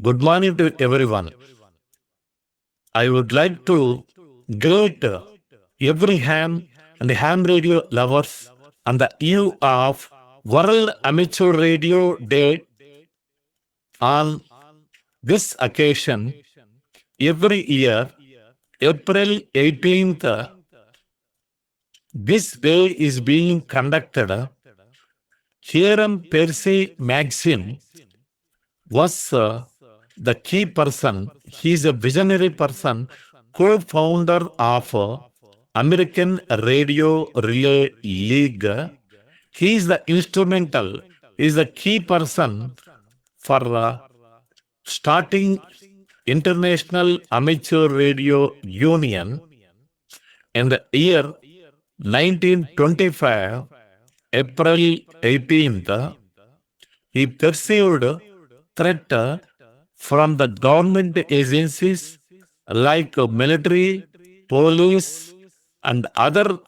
Good morning to everyone. I would like to greet every ham and ham radio lovers on the eve of World Amateur Radio Day. On this occasion, every year, April 18th, this day is being conducted. Hiram Percy Maxim was the key person. He is a visionary person, co-founder of American Radio Relay League. He is the instrumental, he is the key person for starting International Amateur Radio Union in the year 1925, April 18th. He perceived threat from the government agencies like military, police, and other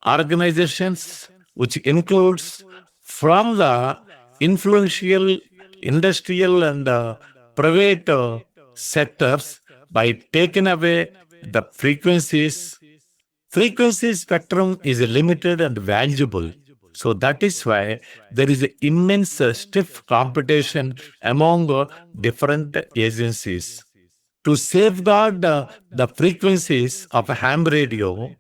organizations, which includes from the influential industrial and private sectors by taking away the frequencies. Frequency spectrum is limited and valuable. So that is why there is immense stiff competition among different agencies. To safeguard the frequencies of ham radio,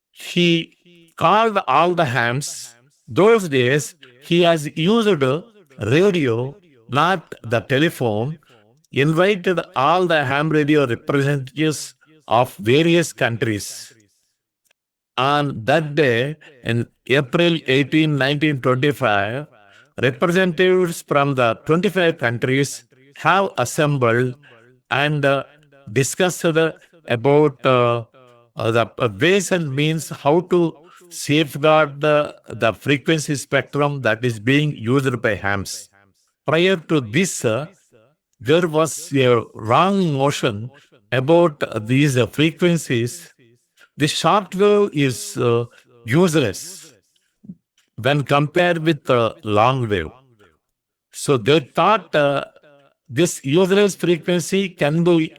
he called all the hams. Those days, he has used radio, not the telephone, invited all the ham radio representatives of various countries. On that day, in April 18, 1925, representatives from the 25 countries have assembled and discussed about the ways and means how to safeguard the frequency spectrum that is being used by hams. Prior to this, there was a wrong notion about these frequencies. The shortwave is useless when compared with the long wave. So they thought this useless frequency can be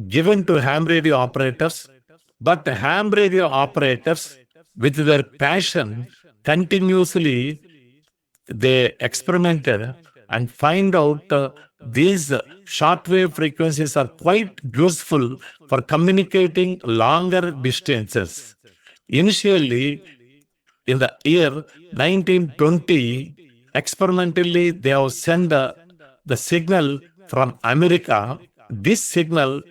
given to ham radio operators, but the ham radio operators, with their passion, continuously they experimented and find out these shortwave frequencies are quite useful for communicating longer distances. Initially, in the year 1920, experimentally they have sent the signal from America. This signal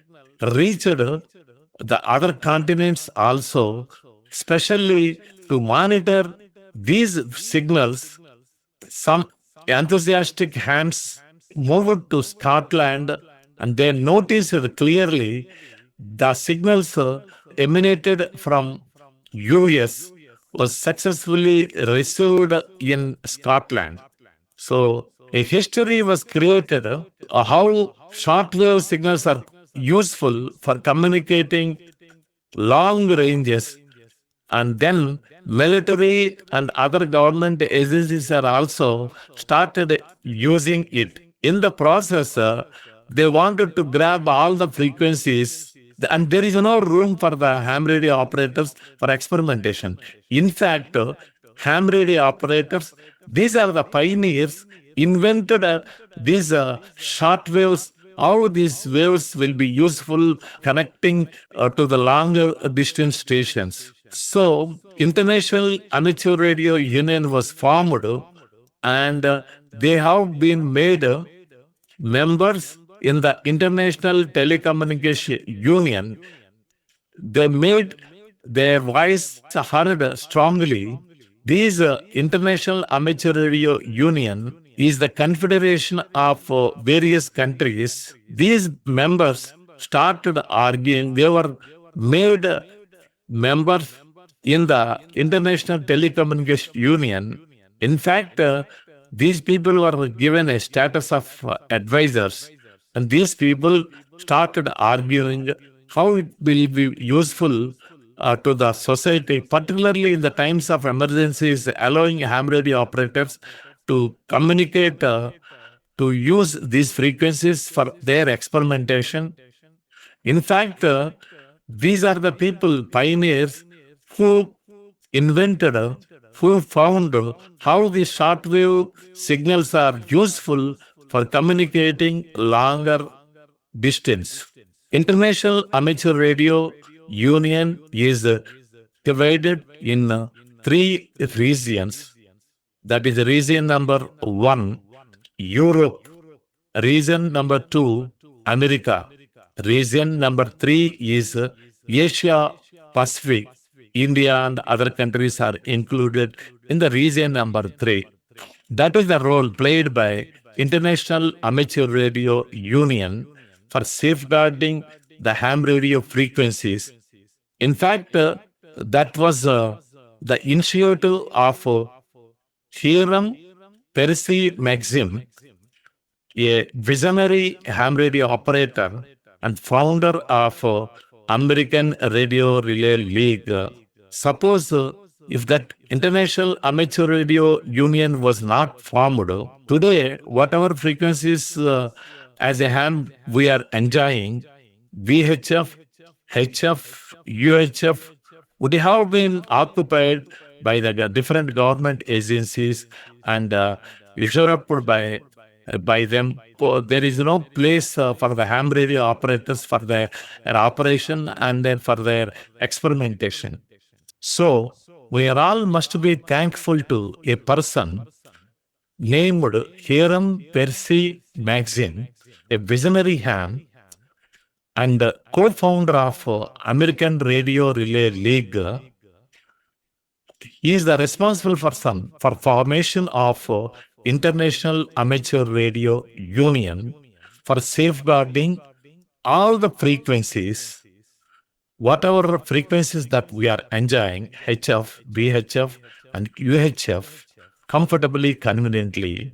reached the other continents also, especially to monitor these signals. Some enthusiastic hams moved to Scotland and they noticed clearly the signals emanated from US was successfully received in Scotland. So a history was created how shortwave signals are useful for communicating long ranges, and then military and other government agencies are also started using it. In the process, they wanted to grab all the frequencies, and there is no room for the ham radio operators for experimentation. In fact, ham radio operators, these are the pioneers, invented these short waves, how these waves will be useful connecting to the longer distance stations. So, International Amateur Radio Union was formed, and they have been made members in the International Telecommunication Union. They made their voice heard strongly. This International Amateur Radio Union is the confederation of various countries. These members started arguing. They were made members in the International Telecommunication Union. In fact, these people were given a status of advisors, and these people started arguing how it will be useful to the society, particularly in the times of emergencies, allowing ham radio operators to communicate to to use these frequencies for their experimentation. In fact, these are the people, pioneers, who invented, who found how the shortwave signals are useful for communicating longer distance. International Amateur Radio Union is divided in three regions. That is region number one, Europe. Region number two, America. Region number three is Asia Pacific. India and other countries are included in the region number three. That is the role played by International Amateur Radio Union for safeguarding the ham radio frequencies. In fact, that was the initiative of Hiram Percy Maxim, a visionary ham radio operator and founder of American Radio Relay League. Suppose if that International Amateur Radio Union was not formed, today, whatever frequencies as a ham we are enjoying, VHF, HF, UHF, would have been occupied by the different government agencies and usurped by them. There is no place for the ham radio operators for their operation and then for their experimentation. So, we are all must be thankful to a person named Hiram Percy Maxim, a visionary ham and co-founder of American Radio Relay League. He is the responsible for formation of International Amateur Radio Union for safeguarding all the frequencies, whatever frequencies that we are enjoying, HF, VHF, and UHF, comfortably, conveniently,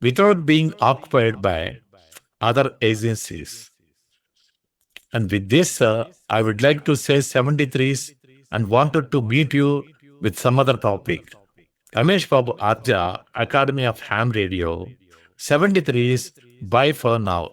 without being occupied by other agencies. And with this, I would like to say 73s and wanted to meet you with some other topic. Ramesh Babu Arja, Academy of Ham Radio, 73s, bye for now.